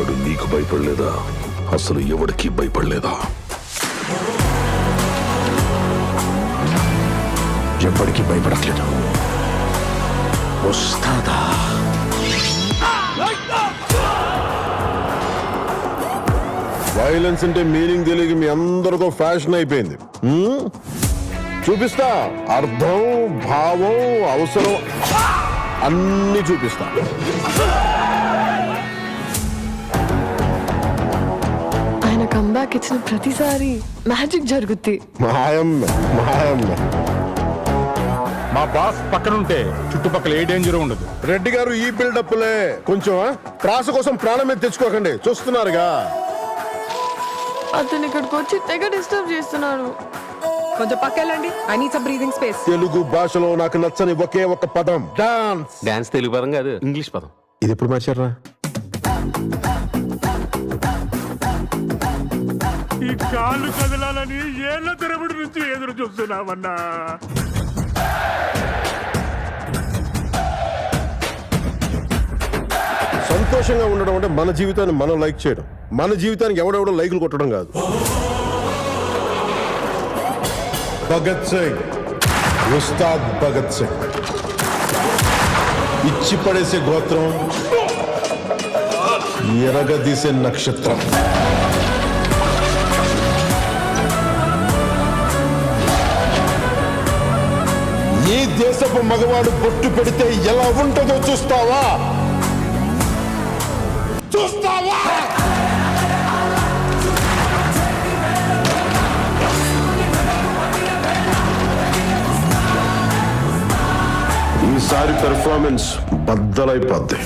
వాడు నీకు భయపడలేదా? అసలు ఎవడికి భయపడలేదా? ఎవ్వడికి భయపడట్లేదు. వస్తాదా? వైలెన్స్ అంటే మీనింగ్ తెలియక మీ అందరితో ఫ్యాషన్ అయిపోయింది. చూపిస్తా. అర్థం, భావం, అవసరం అన్ని చూపిస్తా. ఆయన కంబ్యాక్ ఇచ్చిన ప్రతిసారి మ్యాజిక్ జరుగుద్ది. మాయమ్మే మాయమ్మే. మా బాస్ పక్కనుంటే చుట్టుపక్కల ఏ డేంజర్ ఉండదు. రెడ్డి గారు ఈ బిల్డప్లే కొంచెం ప్రాస కోసం ప్రాణం మీద తెచ్చుకోకండి. చూస్తున్నారుగా అతను ఇక్కడికి వచ్చి తెగ డిస్టర్బ్ చేస్తున్నారు. కొంచెం పక్కెళ్ళండి. I need some breathing space. Telugu భాషలో నాకు నచ్చని ఒకే ఒక పదం డాన్స్. డాన్స్ తెలుగు పదం కాదు, ఇంగ్లీష్ పదం. ఇది ఎప్పుడు మార్చారా? ఈ కాళ్ళు కదలాలని ఏళ్ల తరబడి నుంచి ఎదురు చూస్తున్నామన్నా. సంతోషంగా ఉండడం అంటే మన జీవితాన్ని మనం లైక్ చేయడం. మన జీవితానికి ఎవడెవడో లైకులు కొట్టడం కాదు. భగత్ సింగ్, ఉస్తాద్ భగత్ సింగ్ ఇచ్చి పడేసే గోత్రం, ఎరగదీసే నక్షత్రం. ఈ దేశపు మగవాడు బొట్టు పెడితే ఎలా ఉంటుందో చూస్తావా? ఈసారి పెర్ఫార్మెన్స్ బద్దలైపోద్ది.